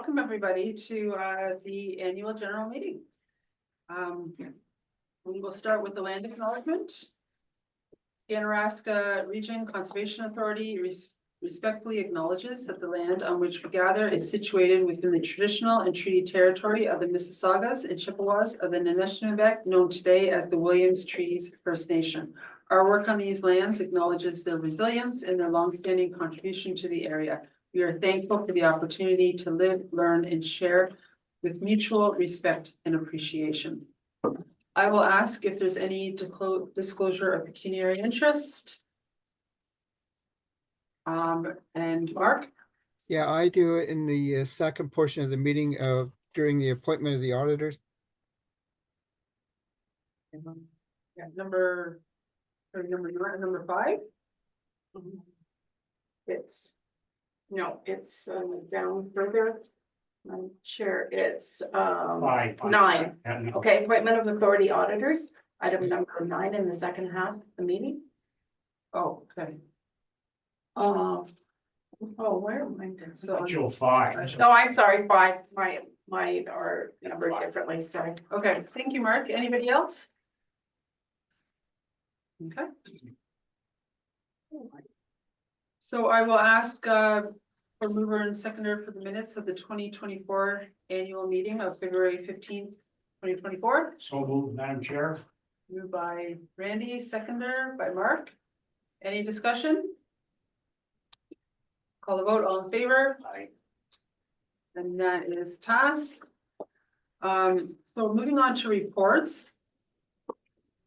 welcome everybody to the annual general meeting. We will start with the land acknowledgement. Ganaraska Region Conservation Authority respectfully acknowledges that the land on which we gather is situated within the traditional and treaty territory of the Mississaugas and Chippewas of the Anishinaabe, known today as the Williams Treaties First Nation. Our work on these lands acknowledges their resilience and their longstanding contribution to the area. We are thankful for the opportunity to live, learn, and share with mutual respect and appreciation. I will ask if there's any disclosure of pecuniary interest. And Mark? Yeah, I do it in the second portion of the meeting during the appointment of the auditors. Yeah, number 5. It's down further. Chair, it's 9. Okay, appointment of authority auditors, item number 9 in the second half of the meeting. Oh, okay. Where am I? So 5. No, I'm sorry, 5. Mine are numbered differently, sorry. okay, thank you, Mark. Anybody else? Okay. So I will ask for mover and seconder for the minutes of the 2024 annual meeting of February 15th, 2024. So moved, Madam Chair. Moved by Randy, seconder by Mark. Any discussion? Call the vote, all in favor? Aye. And that is passed. So moving on to reports.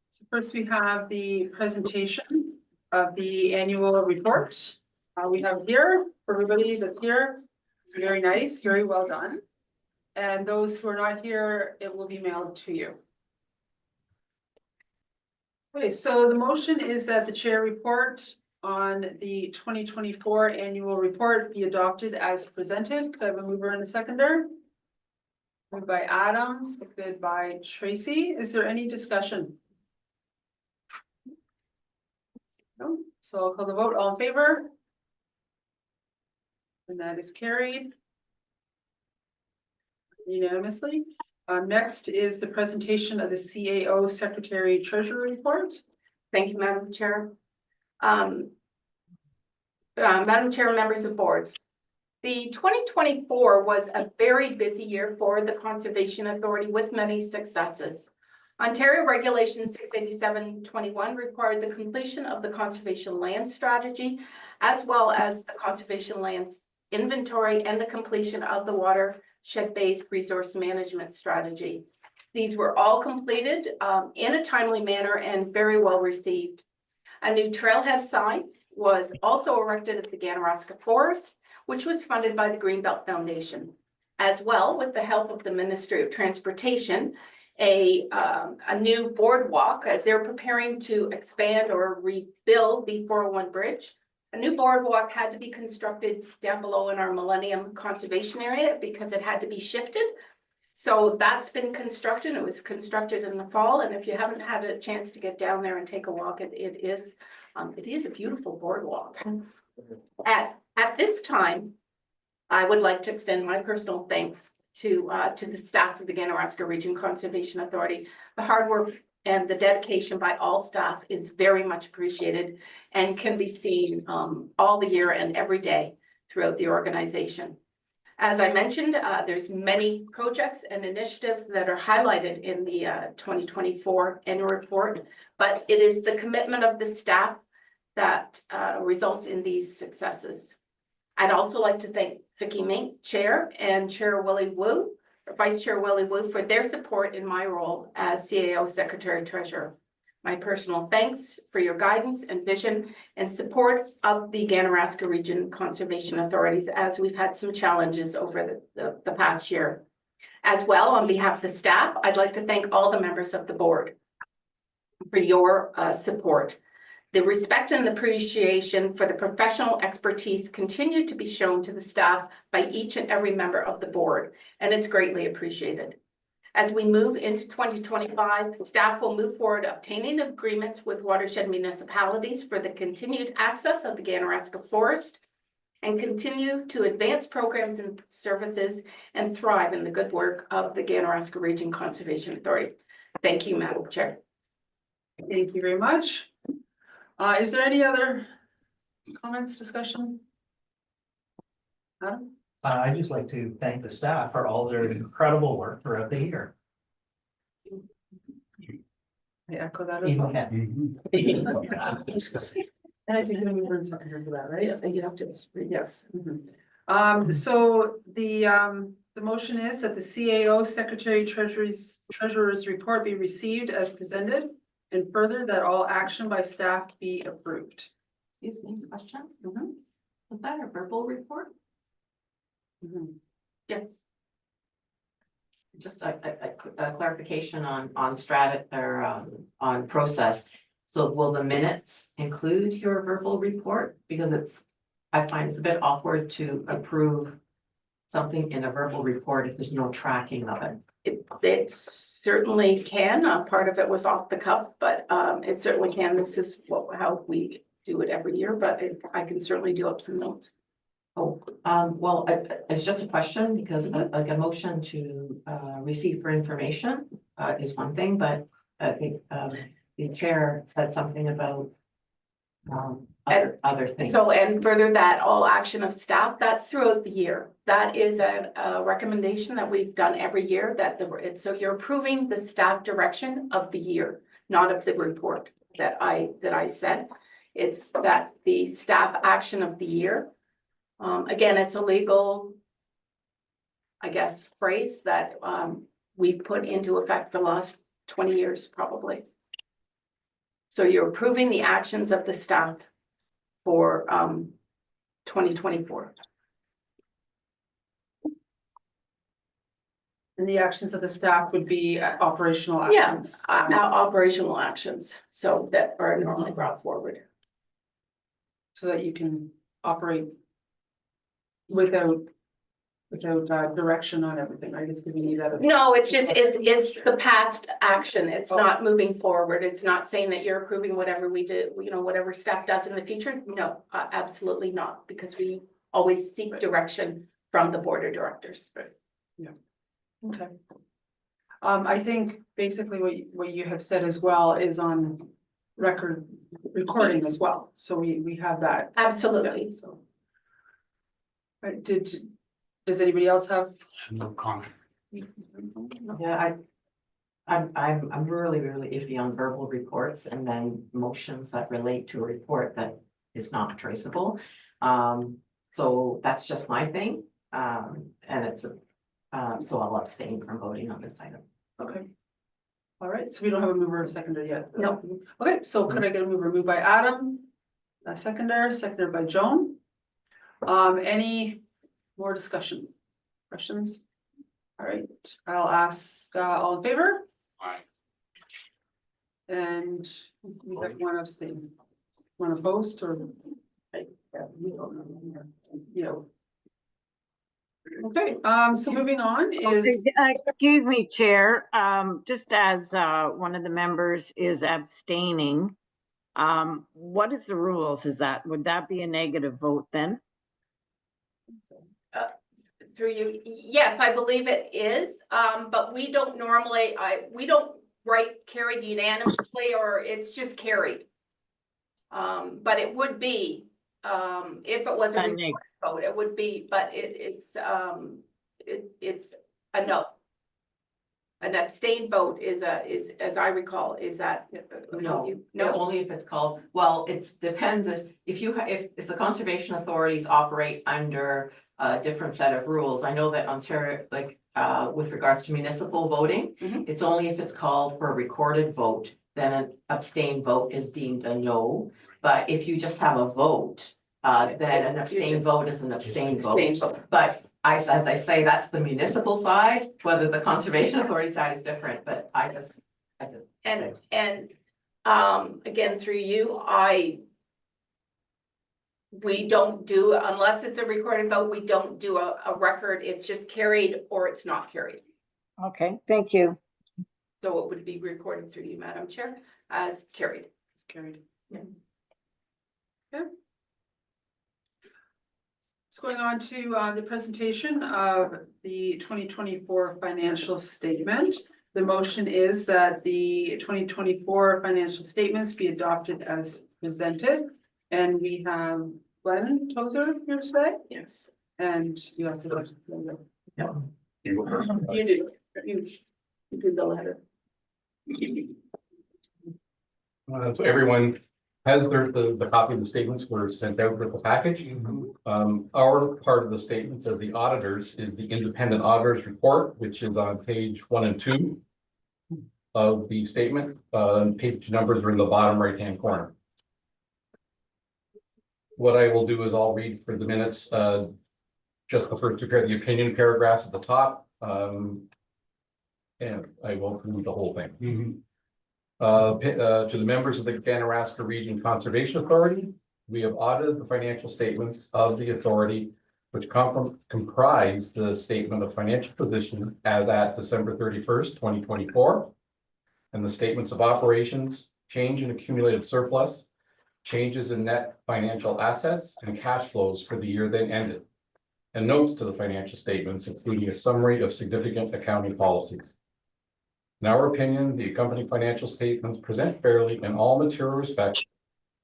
So first we have the presentation of the annual report. We have here for everybody that's here. It's very nice, very well done. And those who are not here, it will be mailed to you. Okay, so the motion is that the chair report on the 2024 annual report be adopted as presented. Could I have a mover and a seconder? Moved by Adam, seconded by Tracy. Is there any discussion? No, so I'll call the vote. All in favor? And that is carried unanimously. Next is the presentation of the CAO Secretary Treasurer Report. Thank you, Madam Chair. Madam Chair, members of boards. The 2024 was a very busy year for the Conservation Authority with many successes. Ontario Regulation 687-21 required the completion of the Conservation Land Strategy, as well as the Conservation Lands Inventory and the completion of the Watershed-Based Resource Management Strategy. These were all completed in a timely manner and very well received. A new trailhead sign was also erected at the Ganaraska Forest, which was funded by the Greenbelt Foundation. As well, with the help of the Ministry of Transportation, a new boardwalk, as they're preparing to expand or rebuild the 401 bridge. A new boardwalk had to be constructed down below in our Millennium Conservation Area because it had to be shifted. So that's been constructed. It was constructed in the fall, and if you haven't had a chance to get down there and take a walk, it is a beautiful boardwalk. At this time, I would like to extend my personal thanks to the staff of the Ganaraska Region Conservation Authority. The hard work and the dedication by all staff is very much appreciated and can be seen all the year and every day throughout the organization. As I mentioned, there's many projects and initiatives that are highlighted in the 2024 annual report, but it is the commitment of the staff that results in these successes. I'd also like to thank Vicki Mink, Chair, and Chair Willie Wu, Vice Chair Willie Wu, for their support in my role as CAO Secretary Treasurer. My personal thanks for your guidance and vision and support of the Ganaraska Region Conservation Authorities as we've had some challenges over the past year. As well, on behalf of the staff, I'd like to thank all the members of the board for your support. The respect and appreciation for the professional expertise continue to be shown to the staff by each and every member of the board, and it's greatly appreciated. As we move into 2025, staff will move forward obtaining agreements with watershed municipalities for the continued access of the Ganaraska Forest and continue to advance programs and services and thrive in the good work of the Ganaraska Region Conservation Authority. Thank you, Madam Chair. Thank you very much. Is there any other comments, discussion? Adam? I'd just like to thank the staff for all their incredible work throughout the year. I echo that as well. And I think we learned something for that, right? You have to, yes. So the motion is that the CAO Secretary Treasurer's report be received as presented, and further that all action by staff be approved. Excuse me, question? Was that a verbal report? Yes. Just a clarification on on process. So will the minutes include your verbal report? Because I find it's a bit awkward to approve something in a verbal report if there's no tracking of it. It certainly can. Part of it was off the cuff, but it certainly can. This is how we do it every year, but I can certainly do up some notes. Oh, well, it's just a question because like a motion to receive for information is one thing, but I think the chair said something about other things. So, and further that all action of staff, that's throughout the year. That is a recommendation that we've done every year so you're approving the staff direction of the year, not of the report that I said. It's that the staff action of the year. Again, it's a legal, I guess, phrase that we've put into effect for the last 20 years, probably. So you're approving the actions of the staff for 2024. And the actions of the staff would be operational Yeah, actions. operational actions, so that are normally brought forward. So that you can operate without direction on everything, right? It's giving you that. No, it's just, it's the past action. It's not moving forward. It's not saying that you're approving whatever we do, whatever staff does in the future. No, absolutely not, because we always seek direction from the board of directors. Right. Yeah. Okay. I think basically what you have said as well is on record recording as well. So we have that. Absolutely. Yeah, so. Right, does anybody else have? No comment. Yeah, I'm really iffy on verbal reports and then motions that relate to a report that is not traceable. So that's just my thing. And it's so I'll abstain from voting on this item. Okay. All right, so we don't have a mover or a seconder yet? No. Okay, so could I get a mover? Moved by Adam, a seconded by Joan. Any more discussion? Questions? All right, I'll ask, all in favor? Aye. And we have one abstain. One opposed or? Yeah. Okay, so moving on is, Okay, excuse me, Chair, just as one of the members is abstaining, what is the rules? Would that be a negative vote then? Through you, yes, I believe it is, but we don't normally, we don't write carried unanimously, or it's just carried. But it would be, if it was a recorded vote, it would be, but it's a no. An abstained vote is, as I recall, is that? No, No, only if it's called, well, it depends if the conservation authorities operate under a different set of rules. I know that Ontario, like, with regards to municipal voting, it's only if it's called for a recorded vote, then an abstained vote is deemed a no. But if you just have a vote, then an abstained vote is an abstained vote. But as I say, that's the municipal side, whether the conservation authority side is different, but I just. and again, through you, we don't do, unless it's a recorded vote, we don't do a record. It's just carried or it's not carried. Okay, thank you. So it would be recorded through you, Madam Chair, as carried. it's carried. Yeah. Okay. So going on to the presentation of the 2024 financial statement. The motion is that the 2024 financial statements be adopted as presented. And we have Glenn Tozer here today. Yes. And you also have. You do. You did the letter. So everyone has the copy of the statements were sent out with the package. Our part of the statements of the auditors is the independent auditors report, which is on page 1 and 2 of the statement. Page numbers are in the bottom right-hand corner. What I will do is I'll read for the minutes, just the first two the opinion paragraphs at the top. And I won't read the whole thing. To the members of the Ganaraska Region Conservation Authority, we have audited the financial statements of the authority, which comprise the statement of financial position as at December 31st, 2024, and the statements of operations, change in accumulated surplus, changes in net financial assets, and cash flows for the year then ended, and notes to the financial statements, including a summary of significant accounting policies. In our opinion, the accompanying financial statements present fairly in all material respects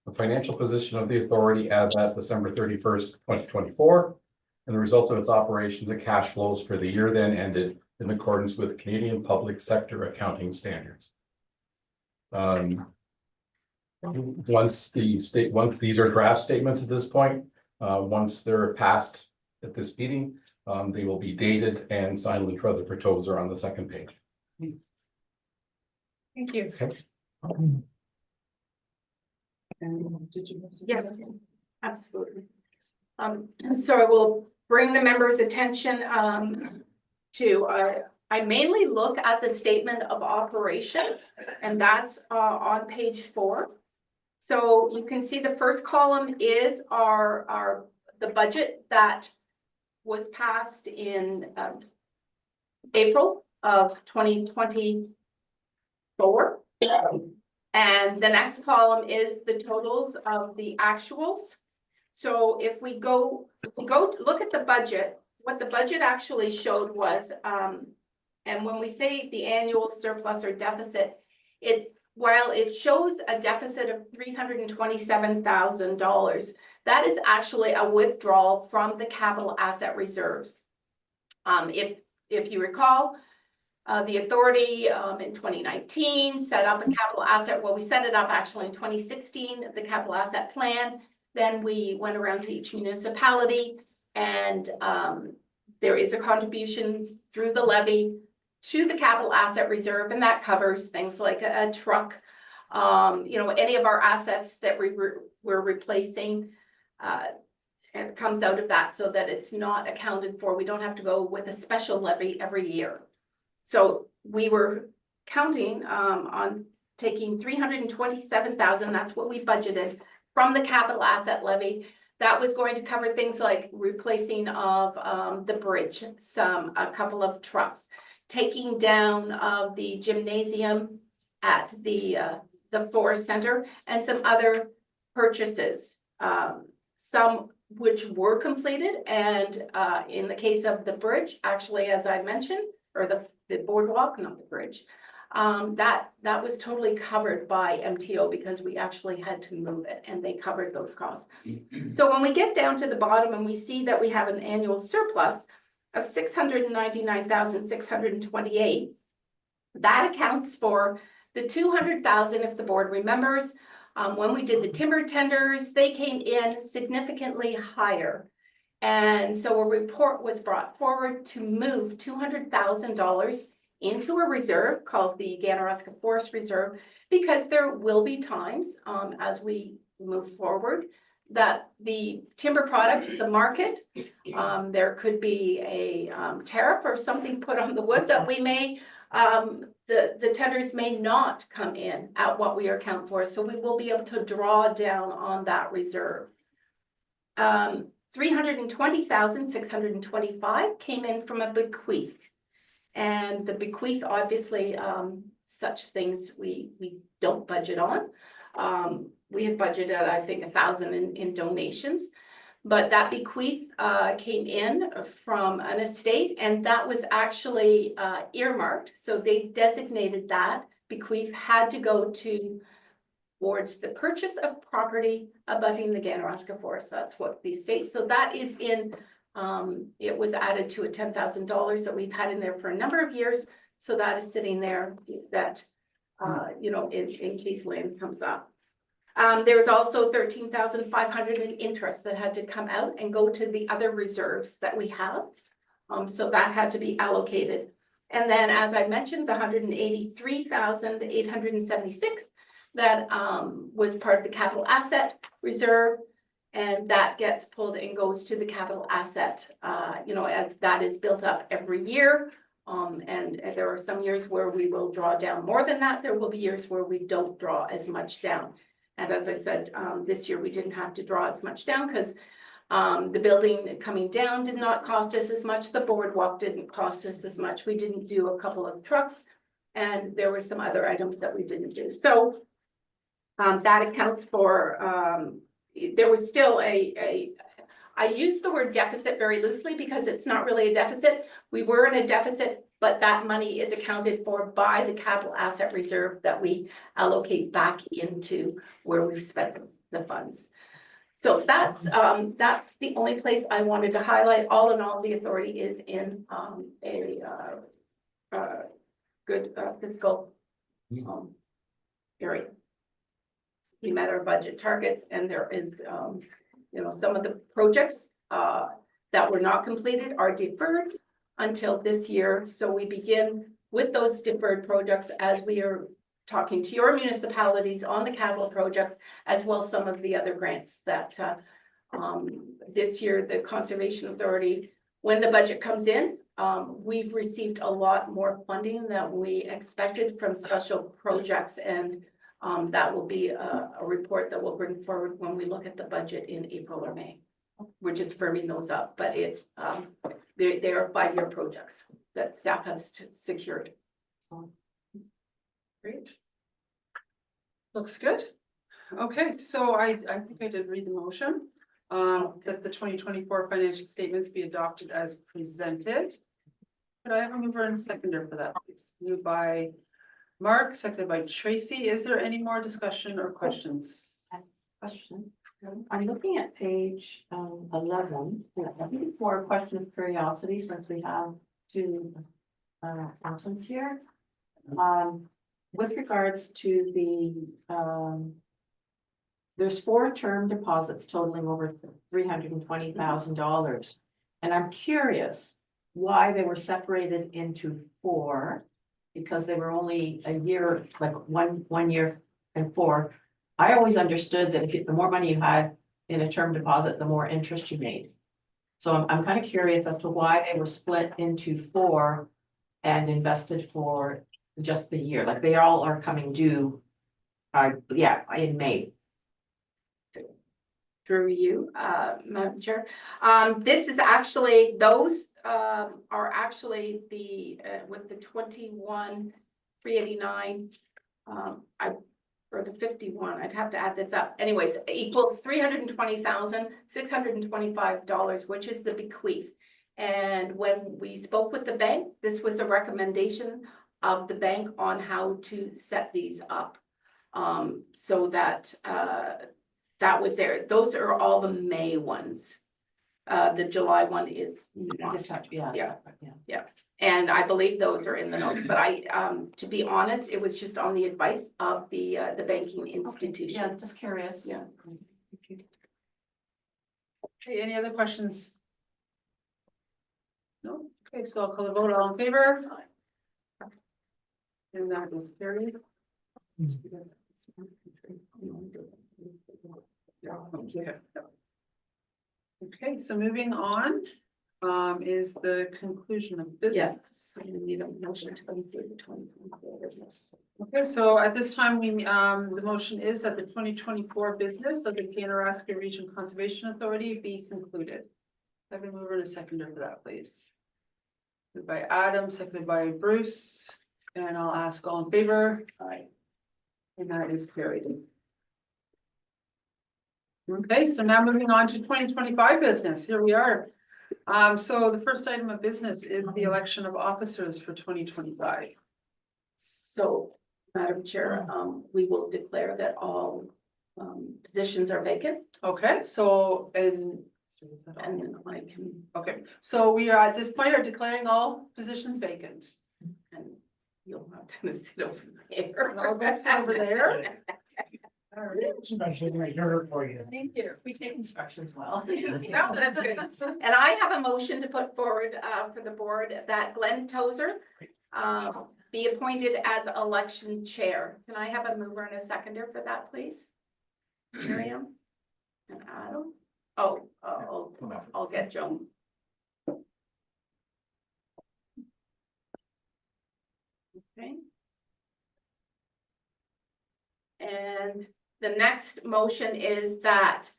the financial position of the authority as at December 31st, 2024, and the results of its operations and cash flows for the year then ended in accordance with Canadian public sector accounting standards. Once these are draft statements at this point, once they're passed at this meeting, they will be dated and signed with Rutherford Tozer on the second page. Thank you. Okay. And did you? Yes, absolutely. So I will bring the members' attention to I mainly look at the statement of operations, and that's on page 4. So you can see the first column is the budget that was passed in April of 2024. And the next column is the totals of the actuals. So if we go look at the budget, what the budget actually showed was, and when we say the annual surplus or deficit, while it shows a deficit of $327,000, that is actually a withdrawal from the capital asset reserves. If you recall, the authority in 2019 set up a capital asset. Well, we set it up actually in 2016, the capital asset plan. Then we went around to each municipality, and there is a contribution through the levy to the capital asset reserve, and that covers things like a truck, any of our assets that we're replacing. It comes out of that so that it's not accounted for. We don't have to go with a special levy every year. So we were counting on taking $327,000, that's what we budgeted, from the capital asset levy. That was going to cover things like replacing of the bridge, a couple of trucks, taking down of the gymnasium at the Forest Center, and some other purchases, some which were completed, and in the case of the bridge, actually, as I mentioned, or the boardwalk, not the bridge, that was totally covered by MTO because we actually had to move it, and they covered those costs. So when we get down to the bottom and we see that we have an annual surplus of $699,628, that accounts for the $200,000, if the board remembers, when we did the timber tenders, they came in significantly higher. And so a report was brought forward to move $200,000 into a reserve called the Ganaraska Forest Reserve, because there will be times as we move forward that the timber products, the market, there could be a tariff or something put on the wood that we may, the tenders may not come in at what we account for. So we will be able to draw down on that reserve. $320,625 came in from a bequeath, and the bequeath, obviously, such things we don't budget on. We had budgeted, I think, $1,000 in donations. But that bequeath came in from an estate, and that was actually earmarked. So they designated that bequeath had to go towards the purchase of property abutting the Ganaraska Forest. That's what the estate. So that is in. It was added to a $10,000 that we've had in there for a number of years. So that is sitting there. That you know, in case land comes up. There was also 13,500 in interest that had to come out and go to the other reserves that we have. So that had to be allocated. And then, as I mentioned, the 183,876 that was part of the capital asset reserve. And that gets pulled and goes to the capital asset, you know, as that is built up every year. And there are some years where we will draw down more than that. There will be years where we don't draw as much down. And as I said, this year we didn't have to draw as much down because the building coming down did not cost us as much. The boardwalk didn't cost us as much. We didn't do a couple of trucks, and there were some other items that we didn't do. So that accounts for, there was still I use the word deficit very loosely because it's not really a deficit. We were in a deficit, but that money is accounted for by the capital asset reserve that we allocate back into where we've spent the funds. So that's the only place I wanted to highlight. All in all, the authority is in a good fiscal area. We met our budget targets, and there is you know, some of the projects that were not completed are deferred until this year. So we begin with those deferred projects as we are talking to your municipalities on the capital projects, as well as some of the other grants that this year, the Conservation Authority, when the budget comes in, we've received a lot more funding than we expected from special projects, and that will be a report that we'll bring forward when we look at the budget in April or May. We're just firming those up, but they are 5-year projects that staff has secured. So. Great. Looks good. Okay, so I think I did read the motion. That the 2024 financial statements be adopted as presented. Could I have a mover and seconder for that, please? Moved by Mark, seconded by Tracy. Is there any more discussion or questions? Question. I'm looking at page 11. I think it's more a question of curiosity since we have two accountants here. With regards to the there's 4 term deposits totaling over $320,000. And I'm curious why they were separated into 4, because they were only a year, like one year and 4. I always understood that the more money you had in a term deposit, the more interest you made. So I'm kind of curious as to why they were split into 4 and invested for just the year. Like they all are coming due, in May. Through you, Madam Chair. This is actually, those are actually the, with the 21,389, or the 51, I'd have to add this up. Anyways, equals $320,625, which is the bequeath. And when we spoke with the bank, this was a recommendation of the bank on how to set these up. So that that was there. Those are all the May ones. The July one is not. Yeah. And I believe those are in the notes, but to be honest, it was just on the advice of the banking institution. Yeah, just curious. Yeah. Okay, any other questions? No? Okay, so I'll call the vote. All in favor? And that is carried. Okay, so moving on, is the conclusion of business. Yes. We need a motion to conclude the 2024 business. Okay, so at this time, the motion is that the 2024 business of the Ganaraska Region Conservation Authority be concluded. Have a mover and a seconder for that, please. Moved by Adam, seconded by Bruce, and I'll ask all in favor. Aye. And that is carried. Okay, so now moving on to 2025 business. Here we are. So the first item of business is the election of officers for 2025. So, Madam Chair, we will declare that all positions are vacant, Okay, so, and and I can, okay, so we are at this point are declaring all positions vacant. and you'll have to sit over there. And I'll go sit over there. Especially right here for you. Thank you. We take instructions well. No, that's good. And I have a motion to put forward for the board that Glenn Tozer be appointed as election chair. Can I have a mover and a seconder for that, please? Miriam? And Adam? Oh, I'll get Joan. Okay. And the next motion is that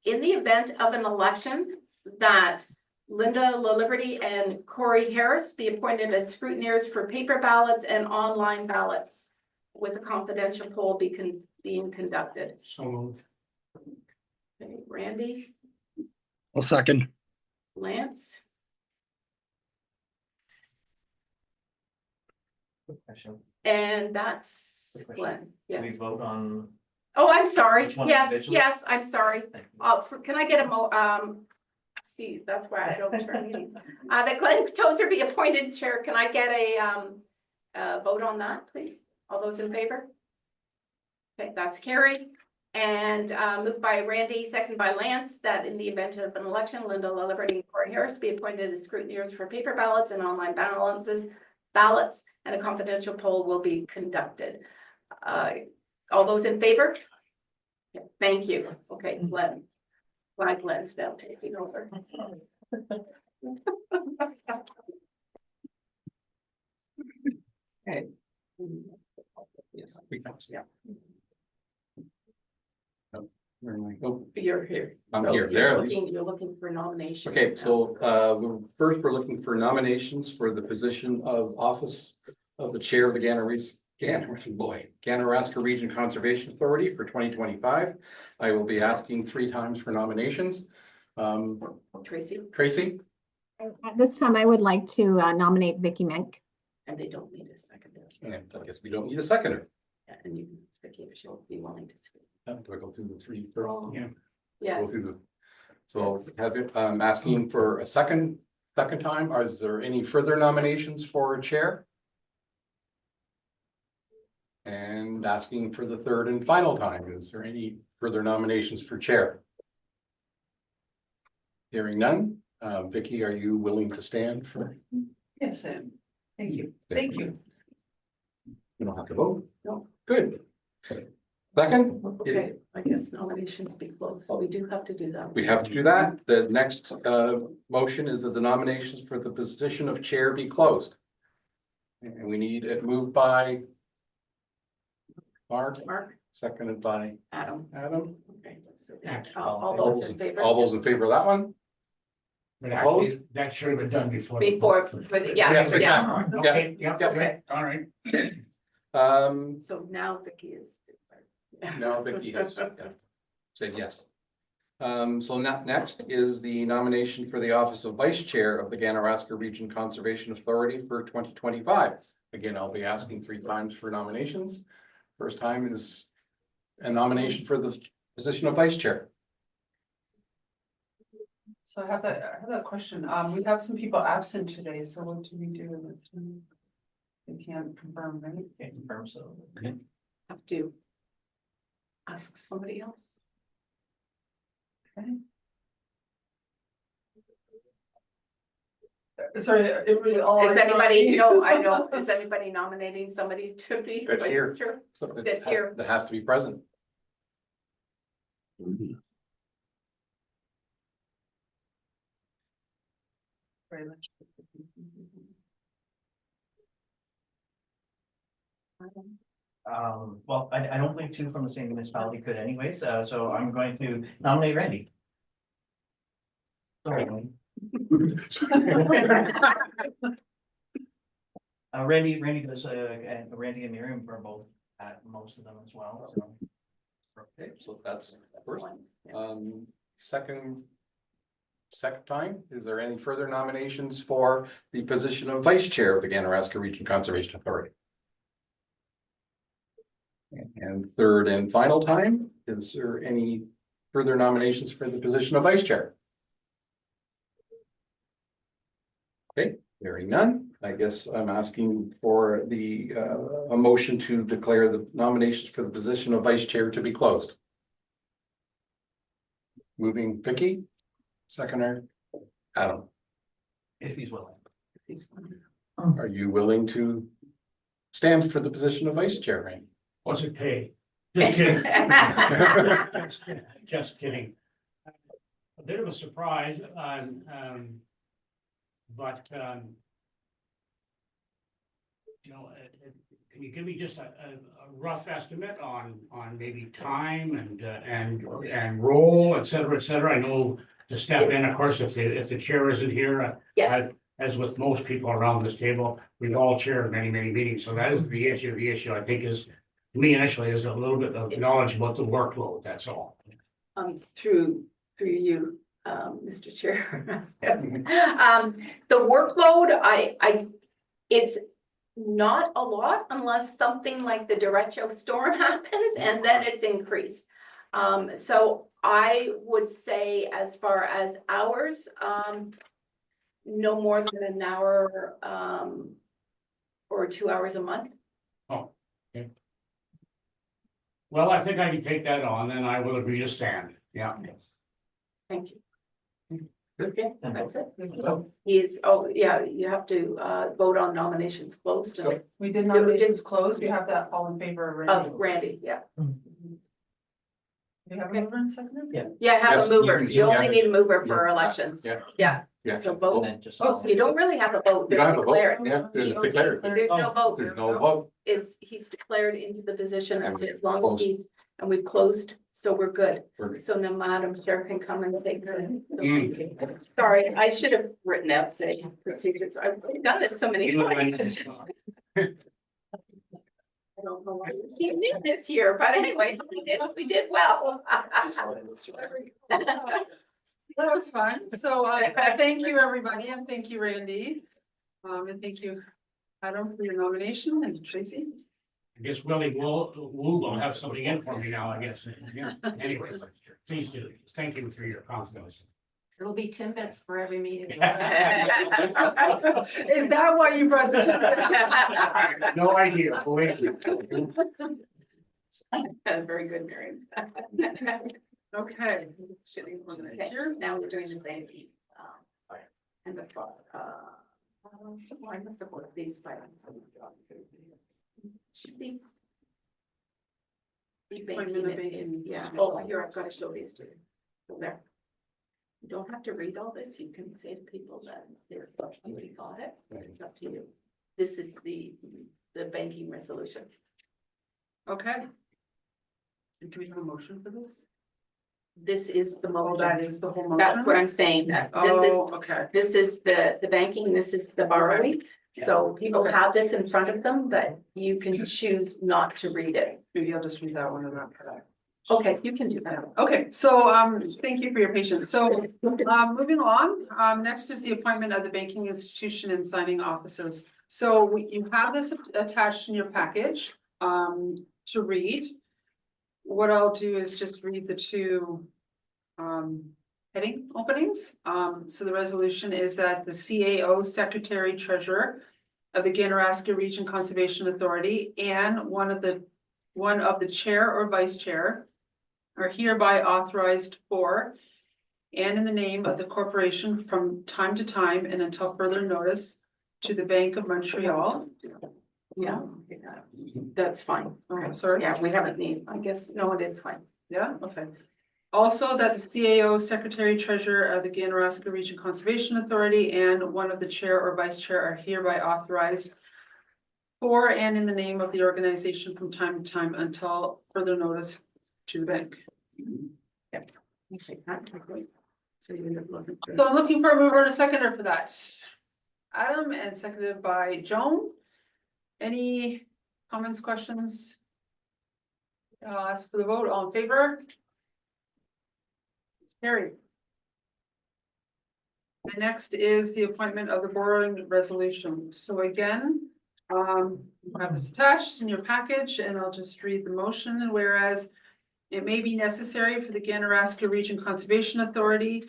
in the event of an election, that Linda LaLiberty and Corey Harris be appointed as scrutineers for paper ballots and online ballots, with a confidential poll being conducted. So moved. Okay, Randy, I'll second. Lance, Quick question. and that's Quick question. Glenn. Do we Yes. vote on? Oh, I'm sorry. Which one Yes, individually? yes, I'm sorry. Thank you. Can I get a see, that's why I don't turn meetings. That Glenn Tozer be appointed chair. Can I get a vote on that, please? All those in favor? Okay, that's carried. And moved by Randy, second by Lance, that in the event of an election, Linda LaLiberty and Corey Harris be appointed as scrutineers for paper ballots and online ballots, and a confidential poll will be conducted. All those in favor? Okay, thank you. Okay, Glenn. Glad Glenn's now taking over. Okay. Yes. Yeah. Where am I? Oh, You're here. I'm So here. You're looking for nominations. Okay, so first, we're looking for nominations for the position of office of the chair of the Ganaraska Region Conservation Authority for 2025. I will be asking 3 times for nominations. Tracy, Tracy, At this time, I would like to nominate Vicky Menk. and they don't need a second. and I guess we don't need a seconder. Yeah, and you, Vicky, if she'll be willing to stay. Do I go through the 3 for all? Yeah. Go Yes, through the. So have it, I'm asking for a second time. Is there any further nominations for chair? And asking for the 3rd and final time. Is there any further nominations for chair? Hearing none. Vicky, are you willing to stand for? Yes, Sam. Thank you. Thank you. You don't have to vote? No. Good. Second? okay, I guess nominations be closed, so we do have to do that. We have to do that. The next motion is that the nominations for the position of chair be closed. And we need it moved by Mark, Mark, seconded by Adam, Adam. okay, so Yeah. all those in favor? All those in favor of that one? But actually, that should have been done before. Before, yeah, Yes, yeah, exactly. Yeah. Okay, yeah, Yep. okay, all right. so now Vicky is. No, Vicky has said yes. So next is the nomination for the office of vice chair of the Ganaraska Region Conservation Authority for 2025. Again, I'll be asking 3 times for nominations. First time is a nomination for the position of vice chair. So I have that question. We have some people absent today, so what do we do in this? We can't confirm, right? Okay, confirm so. Have to ask somebody else. Sorry, it really all. Is anybody, no, I know, is anybody nominating somebody to be? That's here. vice chair? So that That's has- here. That has to be present. Well, I don't think 2 from the same municipality could anyways, so I'm going to nominate Randy. Sorry. Randy does, and Randy and Miriam are both at most of them as well, so. Okay, so that's first. Second time, is there any further nominations for the position of Vice Chair of the Ganaraska Region Conservation Authority? And third and final time, is there any further nominations for the position of Vice Chair? Okay, hearing none, I guess I'm asking for a motion to declare the nominations for the position of Vice Chair to be closed. Moving Vicky, seconder Adam. If he's willing. Are you willing to stand for the position of Vice Chair, Randy? What's it pay? Just kidding. Just kidding. A bit of a surprise, but, you know, can you give me just a rough estimate on maybe time and role, et cetera? I know to step in, of course, if the chair isn't here, Yeah. as with most people around this table, we've all chaired many meetings, so that is the issue. The issue, I think, is, to me initially, is a little bit of knowledge about the workload, that's all. Through you, Mr. Chair. The workload, it's not a lot unless something like the derecho storm happens and then it's increased. So I would say as far as hours, no more than an hour, or 2 hours a month. Oh, okay. Well, I think I can take that on, and I will agree to stand, yeah. Thank you. Okay, that's it. Yeah, you have to vote on nominations closed and We did nominations closed. We have that all in favor of Randy. of Randy, yeah. Do you have a mover and seconder? Yeah, have Yes, a mover. you can- You only yeah. need a mover for Yeah. elections. Yeah. Yeah, Yeah. so vote. And then just. Oh, so you don't really have a vote. You don't have a vote, Declare it. yeah, there's He- declared. There's no vote. There's no vote. He's declared into the position And as we've long as closed. he's, and we've closed, so we're good. We're- So now Madam Chair can come and take her. So Mm. thank you. Sorry, I should have written out the procedures. I've done this so many times. I don't know why you seem new this year, but anyway, we did well. That was fun. So thank you, everybody, and thank you, Randy. And thank you, Adam, for your nomination, and Tracy. I guess Willie will have somebody in for me now, I guess. Yeah. Anyway, please do. Thank you for your confidence. It'll be Timbits for every meeting. Is that why you brought this? No idea, believe me. Very good, Mary. Okay. Getting organized here. Now we're doing the thing. And the, I must have worked these filings. Should be. Be Appointment of banking, banking. yeah, oh, here, I've got to show these to you. There. You don't have to read all this, you can say to people that they're, you got it, it's up to you. This is the banking resolution. Okay. And do we have a motion for this? This is the Oh, motion. that is the whole motion? That's what I'm saying, that this Oh, okay. is the banking, this is the borrowing. So people have this in front of them that you can choose not to read it. Maybe I'll just read that one and not for that. Okay, you can do that. Okay, so thank you for your patience. So moving along, next is the appointment of the banking institution and signing officers. So you have this attached in your package to read. What I'll do is just read the two heading openings. So the resolution is that the CAO Secretary Treasurer of the Ganaraska Region Conservation Authority and one of the chair or vice chair are hereby authorized for and in the name of the corporation from time to time and until further notice to the Bank of Montreal. Yeah, that's fine. Okay, sorry. Yeah, we haven't need, I guess, no, it is fine. Yeah, okay. Also that the CAO Secretary Treasurer of the Ganaraska Region Conservation Authority and one of the chair or vice chair are hereby authorized for and in the name of the organization from time to time until further notice to the bank. Okay, so you end up looking. So I'm looking for a mover and a seconder for that. Adam, and seconded by Joan. Any comments, questions? I'll ask for the vote. All in favor? It's carried. The next is the appointment of the borrowing resolution. So again, you have this attached in your package, and I'll just read the motion. And whereas it may be necessary for the Ganaraska Region Conservation Authority,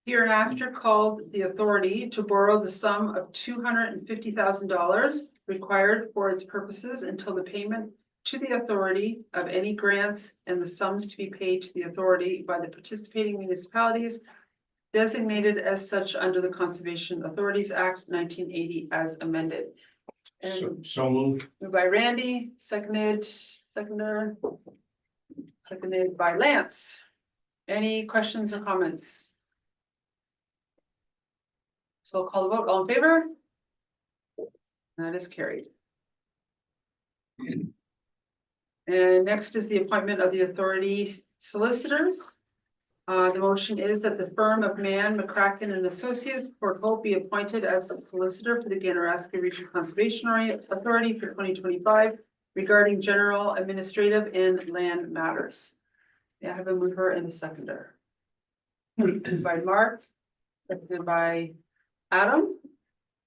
hereinafter called the authority, to borrow the sum of $250,000 required for its purposes until the payment to the authority of any grants and the sums to be paid to the authority by the participating municipalities designated as such under the Conservation Authorities Act 1980 as amended. And So moved. moved by Randy, seconded by Lance. Any questions or comments? So I'll call the vote. All in favor? That is carried. And next is the appointment of the authority solicitors. The motion is that the firm of Mann, McCracken and Associates, Port Hope, be appointed as the solicitor for the Ganaraska Region Conservation Authority for 2025 regarding general, administrative and land matters. May I have a mover and a seconder? Moved by Mark, seconded by Adam.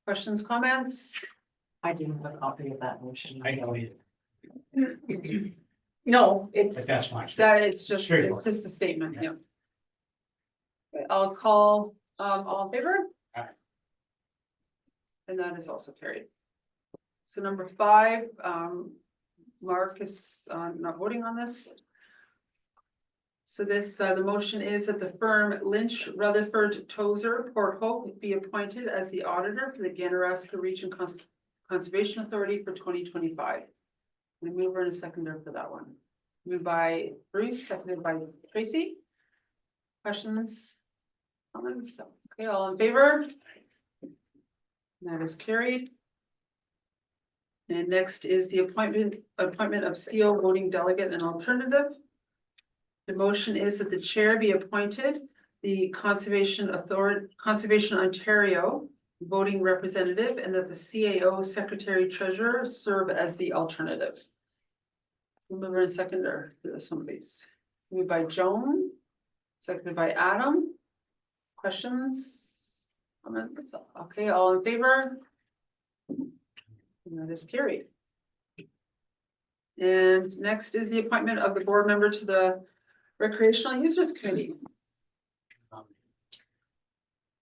Questions, comments? I didn't have a copy of that motion. I don't either, No, but it's, that's fine. That it's just Straightforward. a statement, yeah. Okay, I'll call, all in favor? Aye. And that is also carried. So number 5, Mark is not voting on this. So this, the motion is that the firm Lynch, Rutherford, Tozer, Port Hope be appointed as the auditor for the Ganaraska Region Conservation Authority for 2025. We move in a seconder for that one. Moved by Bruce, seconded by Tracy. Questions? Comments? Okay, all in favor? That is carried. And next is the appointment of CO voting delegate and alternative. The motion is that the chair be appointed the Conservation Ontario voting representative, and that the CAO secretary treasurer serve as the alternative. Mover and seconder for this one, please. Moved by Joan, seconded by Adam. Questions? Comments? Okay, all in favor? And that is carried. And next is the appointment of the board member to the Recreational Users Committee.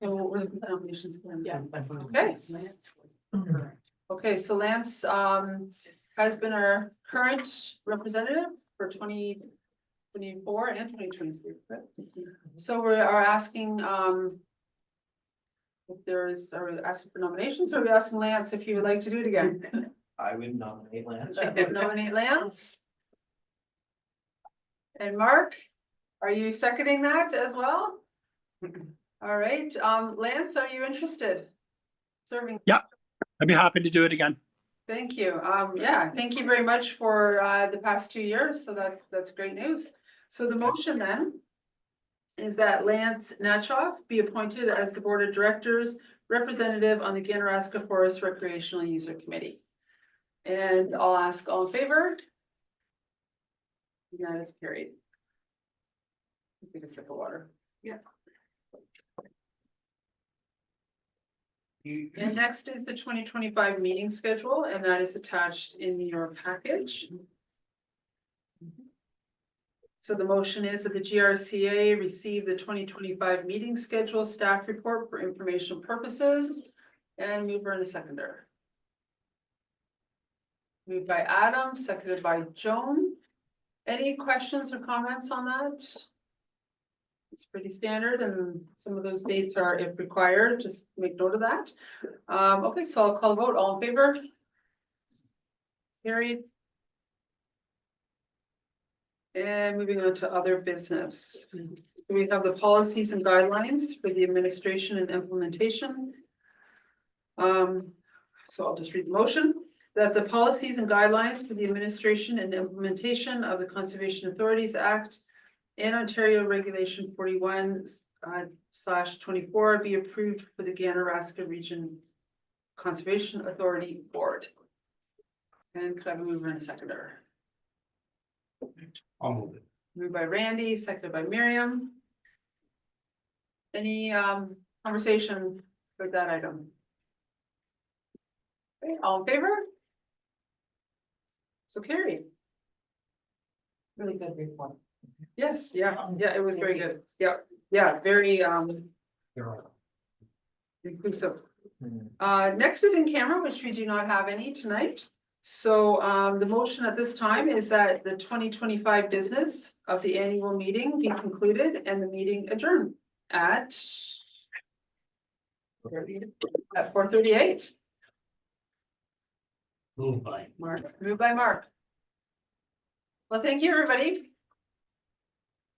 So what were the nominations again? Yeah. Okay. Okay, so Lance has been our current representative for 2024 and 2023. So we are asking if there's, are we asking for nominations, or are we asking Lance if he would like to do it again? I would nominate Lance. Nominate Lance. And Mark, are you seconding that as well? All right, Lance, are you interested? Serving? Yeah. I'd be happy to do it again. Thank you. Yeah, thank you very much for the past 2 years. So that's great news. So the motion then is that Lance Natchoff be appointed as the Board of Directors representative on the Ganaraska Forest Recreational User Committee. And I'll ask all in favor. That is carried. Take a sip of water. You- And next is the 2025 meeting schedule, and that is attached in your package. So the motion is that the GRCA receive the 2025 meeting schedule staff report for information purposes, and mover and a seconder. Moved by Adam, seconded by Joan. Any questions or comments on that? It's pretty standard, and some of those dates are, if required, just make note of that. Okay, so I'll call a vote. All in favor? Carried. And moving on to other business. So we have the policies and guidelines for the administration and implementation. So I'll just read the motion. That the policies and guidelines for the administration and implementation of the Conservation Authorities Act and Ontario Regulation 41/24 be approved for the Ganaraska Region Conservation Authority Board. And could I have a mover and a seconder? I'll move it. Moved by Randy, seconded by Miriam. Any conversation with that item? Okay, all in favor? So carried. Really good report. Yes, yeah, it was very good. Yeah, very inclusive. Next is in camera, which we do not have any tonight. So the motion at this time is that the 2025 business of the annual meeting be concluded and the meeting adjourned at 4:38. Moved by. Moved by Mark. Well, thank you, everybody.